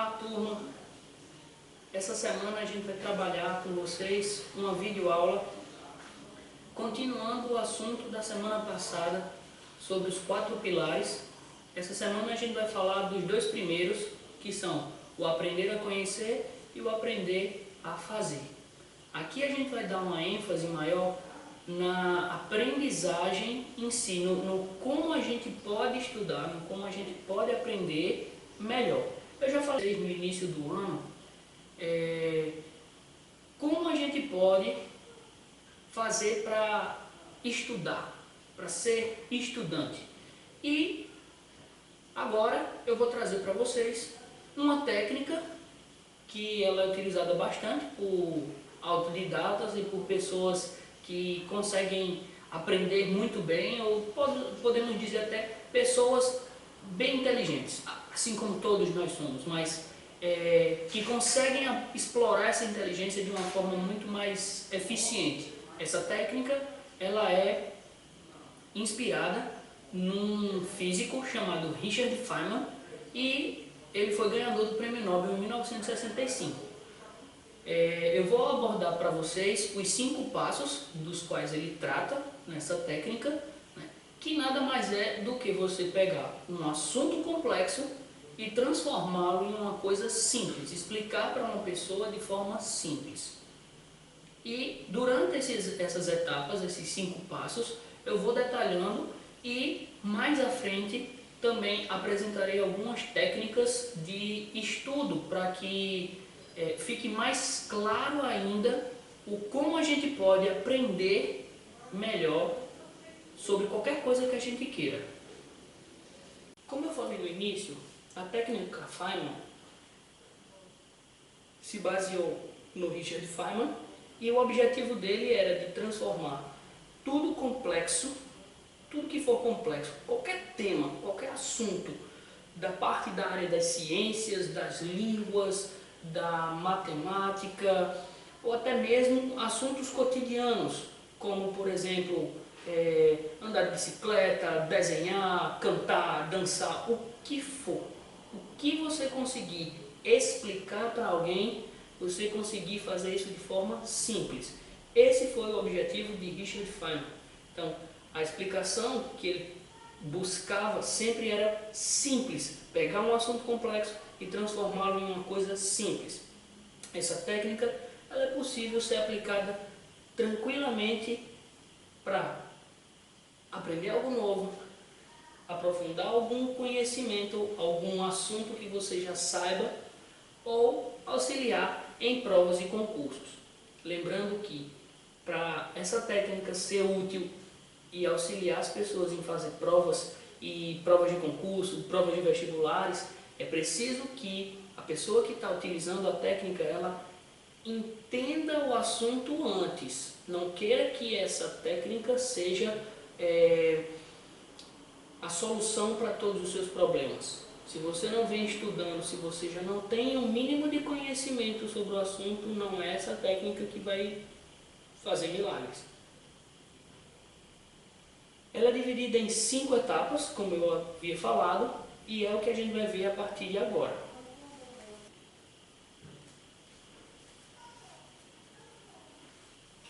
Olá, turma! Essa semana a gente vai trabalhar com vocês uma videoaula continuando o assunto da semana passada sobre os 4 pilares. Essa semana a gente vai falar dos 2 primeiros, que são o aprender a conhecer e o aprender a fazer. Aqui a gente vai dar uma ênfase maior na aprendizagem em si, no como a gente pode estudar, no como a gente pode aprender melhor. Eu já falei no início do ano como a gente pode fazer para estudar, para ser estudante. E agora eu vou trazer para vocês uma técnica que ela é utilizada bastante por autodidatas e por pessoas que conseguem aprender muito bem, ou podemos dizer até pessoas bem inteligentes, assim como todos nós somos, mas que conseguem explorar essa inteligência de uma forma muito mais eficiente. Essa técnica ela é inspirada num físico chamado Richard Feynman e ele foi ganhador do Prêmio Nobel em 1965. Eu vou abordar para vocês os 5 passos dos quais ele trata nessa técnica, né, que nada mais é do que você pegar um assunto complexo e transformá-lo em uma coisa simples, explicar para uma pessoa de forma simples. E durante essas etapas, esses 5 passos, eu vou detalhando e mais à frente também apresentarei algumas técnicas de estudo para que fique mais claro ainda o como a gente pode aprender melhor sobre qualquer coisa que a gente queira. Como eu falei no início, a técnica Feynman se baseou no Richard Feynman e o objetivo dele era de transformar tudo complexo, tudo que for complexo, qualquer tema, qualquer assunto, da parte da área das ciências, das línguas, da matemática, ou até mesmo assuntos cotidianos, como por exemplo, andar de bicicleta, desenhar, cantar, dançar, o que for. O que você conseguir explicar para alguém, você conseguir fazer isso de forma simples. Esse foi o objetivo de Richard Feynman. Então, a explicação que ele buscava sempre era simples, pegar um assunto complexo e transformá-lo em uma coisa simples. Essa técnica ela é possível ser aplicada tranquilamente para aprender algo novo, aprofundar algum conhecimento, algum assunto que você já saiba, ou auxiliar em provas e concursos. Lembrando que para essa técnica ser útil e auxiliar as pessoas em fazer provas e provas de concurso, provas de vestibulares, é preciso que a pessoa que está utilizando a técnica ela entenda o assunto antes. Não queira que essa técnica seja a solução para todos os seus problemas. Se você não vem estudando, se você já não tem um mínimo de conhecimento sobre o assunto, não é essa técnica que vai fazer milagres. Ela é dividida em 5 etapas, como eu havia falado, e é o que a gente vai ver a partir de agora.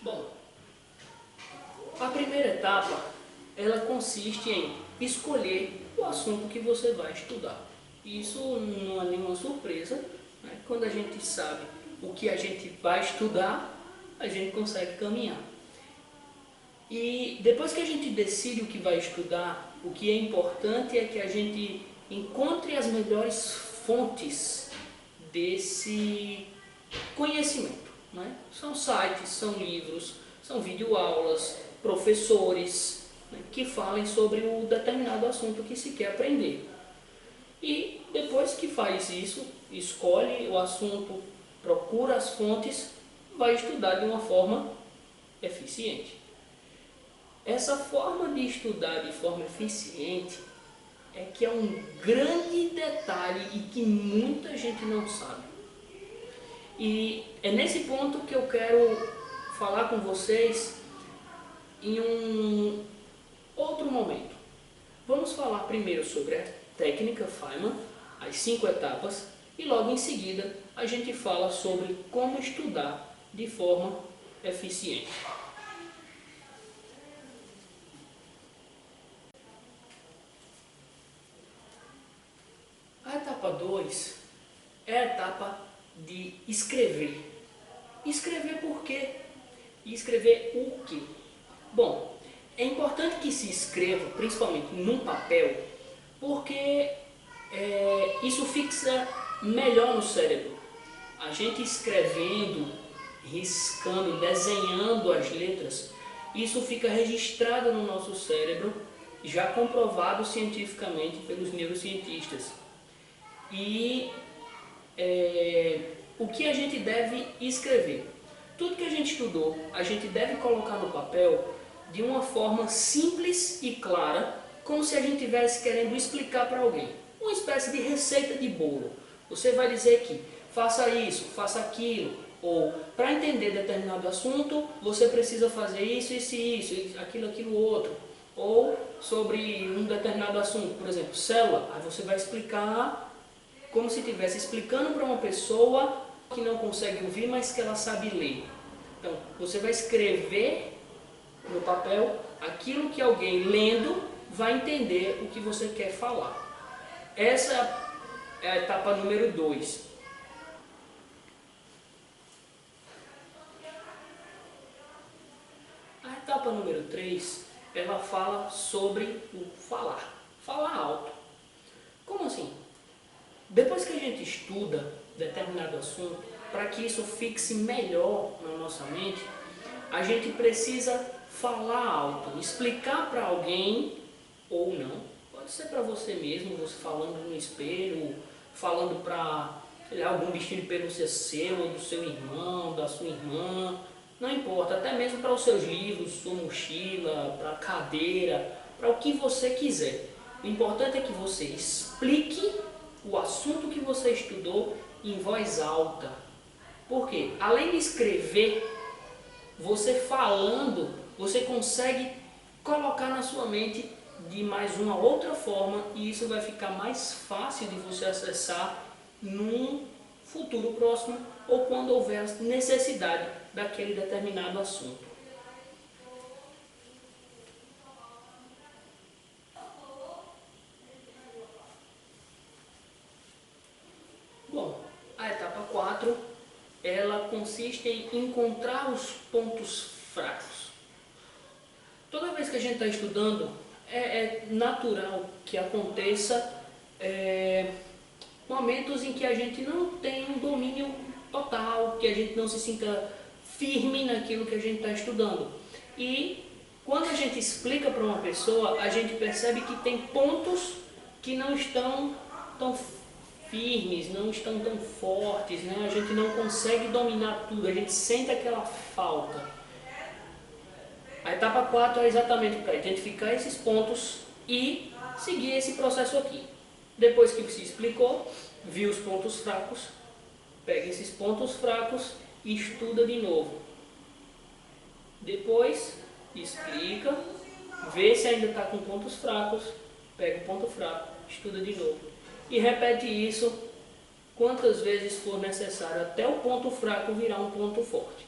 Bom, a primeira etapa, ela consiste em escolher o assunto que você vai estudar. Isso não é nenhuma surpresa, né? Quando a gente sabe o que a gente vai estudar, a gente consegue caminhar. E depois que a gente decide o que vai estudar, o que é importante é que a gente encontre as melhores fontes desse conhecimento, né? São sites, são livros, são videoaulas, professores, né, que falem sobre o determinado assunto que se quer aprender. E depois que faz isso, escolhe o assunto, procura as fontes, vai estudar de uma forma eficiente. Essa forma de estudar de forma eficiente é que é um grande detalhe e que muita gente não sabe. E é nesse ponto que eu quero falar com vocês em um outro momento. Vamos falar primeiro sobre a técnica Feynman, as 5 etapas, e logo em seguida a gente fala sobre como estudar de forma eficiente. A etapa 2 é a etapa de escrever. Escrever por quê? E escrever o quê? Bom, é importante que se escreva, principalmente num papel, porque isso fixa melhor no cérebro. A gente escrevendo, riscando, desenhando as letras, isso fica registrado no nosso cérebro, já comprovado cientificamente pelos neurocientistas. E o que a gente deve escrever? Tudo que a gente estudou, a gente deve colocar no papel de uma forma simples e clara, como se a gente estivesse querendo explicar para alguém. Uma espécie de receita de bolo. Você vai dizer que faça isso, faça aquilo, ou para entender determinado assunto, você precisa fazer isso, aquilo, outro. Ou sobre um determinado assunto, por exemplo, célula, aí você vai explicar como se estivesse explicando para uma pessoa que não consegue ouvir, mas que ela sabe ler. Então, você vai escrever no papel aquilo que alguém lendo vai entender o que você quer falar. Essa é a etapa número 2. A etapa número 3, ela fala sobre o falar. Falar alto. Como assim? Depois que a gente estuda determinado assunto, para que isso fixe melhor na nossa mente, a gente precisa falar alto, explicar para alguém ou não. Pode ser para você mesmo, você falando no espelho, falando para algum bichinho de pelúcia seu, ou do seu irmão, da sua irmã, não importa, até mesmo para os seus livros, sua mochila, para a cadeira, para o que você quiser. O importante é que você explique o assunto que você estudou em voz alta. Porque além de escrever, você falando, você consegue colocar na sua mente de mais uma outra forma e isso vai ficar mais fácil de você acessar num futuro próximo ou quando houver necessidade daquele determinado assunto. Bom, a etapa 4, ela consiste em encontrar os pontos fracos. Toda vez que a gente está estudando, é natural que aconteça momentos em que a gente não tem um domínio total, que a gente não se sinta firme naquilo que a gente está estudando. E quando a gente explica para uma pessoa, a gente percebe que tem pontos que não estão tão firmes, não estão tão fortes, né? A gente não consegue dominar tudo, a gente sente aquela falta. A etapa 4 é exatamente para identificar esses pontos e seguir esse processo aqui. Depois que se explicou, viu os pontos fracos, pega esses pontos fracos e estuda de novo. Depois explica, vê se ainda está com pontos fracos, pega o ponto fraco, estuda de novo. E repete isso quantas vezes for necessário, até o ponto fraco virar um ponto forte.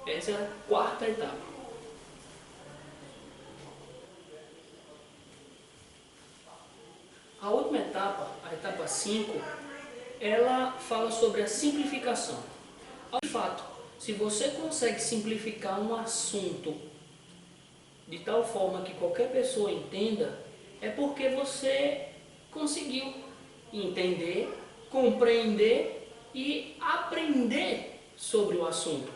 Essa é a quarta etapa. A última etapa, a etapa 5, ela fala sobre a simplificação. De fato, se você consegue simplificar um assunto de tal forma que qualquer pessoa entenda, é porque você conseguiu entender, compreender e aprender sobre o assunto.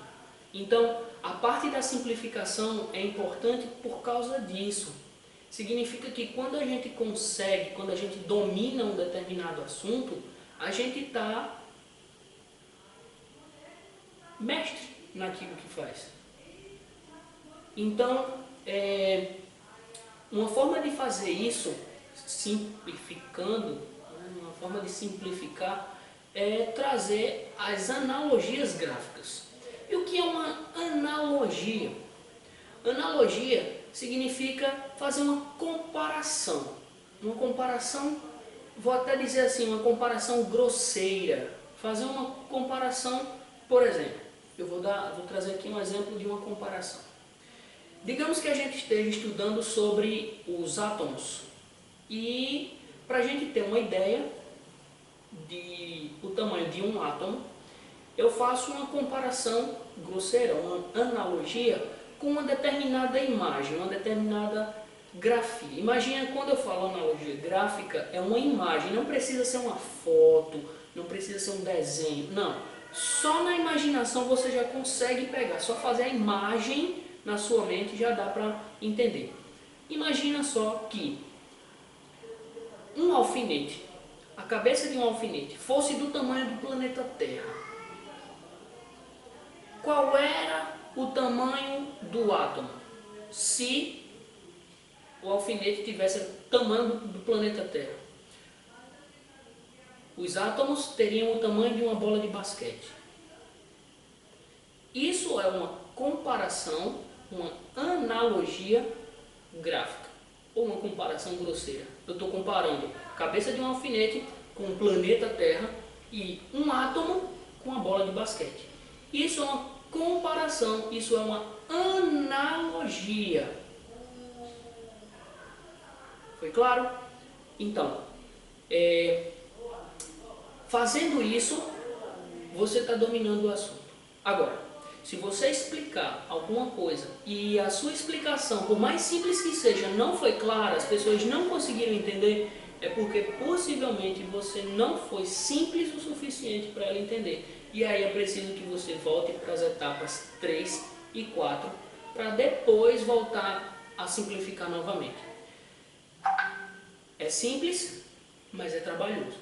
Então, a parte da simplificação é importante por causa disso. Significa que quando a gente consegue, quando a gente domina um determinado assunto, a gente está mestre naquilo que faz. Então, uma forma de fazer isso, simplificando, uma forma de simplificar, é trazer as analogias gráficas. E o que é uma analogia? Analogia significa fazer uma comparação vou até dizer assim, uma comparação grosseira. Fazer uma comparação, por exemplo, vou trazer aqui um exemplo de uma comparação. Digamos que a gente esteja estudando sobre os átomos e para a gente ter uma ideia do tamanho de um átomo, eu faço uma comparação grosseira, uma analogia com uma determinada imagem, uma determinada grafia. Imagina, quando eu falo analogia gráfica, é uma imagem, não precisa ser uma foto, não precisa ser um desenho, não. Só na imaginação você já consegue pegar, só fazer a imagem na sua mente já dá para entender. Imagina só que um alfinete, a cabeça de um alfinete, fosse do tamanho do planeta Terra. Qual era o tamanho do átomo se o alfinete tivesse o tamanho do planeta Terra? Os átomos teriam o tamanho de uma bola de basquete. Isso é uma comparação, uma analogia gráfica, ou uma comparação grosseira. Eu estou comparando a cabeça de um alfinete com o planeta Terra e um átomo com a bola de basquete. Isso é uma comparação, isso é uma analogia. Foi claro? Então, fazendo isso, você está dominando o assunto. Agora, se você explicar alguma coisa e a sua explicação, por mais simples que seja, não foi clara, as pessoas não conseguiram entender, é porque possivelmente você não foi simples o suficiente para ela entender. E aí é preciso que você volte para as etapas 3 e 4, para depois voltar a simplificar novamente. É simples, mas é trabalhoso.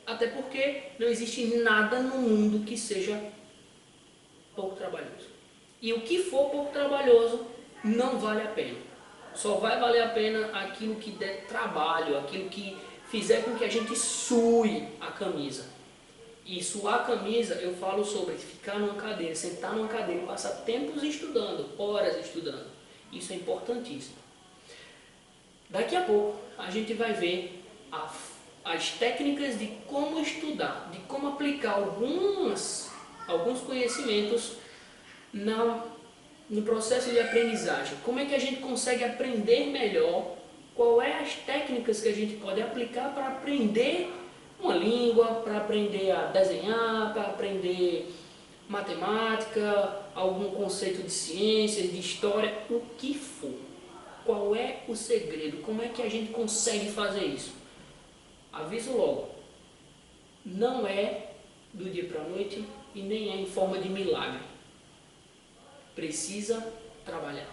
Até porque não existe nada no mundo que seja pouco trabalhoso. E o que for pouco trabalhoso não vale a pena. Só vai valer a pena aquilo que der trabalho, aquilo que fizer com que a gente sue a camisa. E suar a camisa, eu falo sobre ficar numa cadeira, sentar numa cadeira e passar tempos estudando, horas estudando. Isso é importantíssimo. Daqui a pouco a gente vai ver as técnicas de como estudar, de como aplicar alguns conhecimentos no processo de aprendizagem. Como é que a gente consegue aprender melhor, qual é as técnicas que a gente pode aplicar para aprender uma língua, para aprender a desenhar, para aprender matemática, algum conceito de ciências, de história, o que for. Qual é o segredo? Como é que a gente consegue fazer isso? Aviso logo, não é do dia para a noite e nem é em forma de milagre. Precisa trabalhar.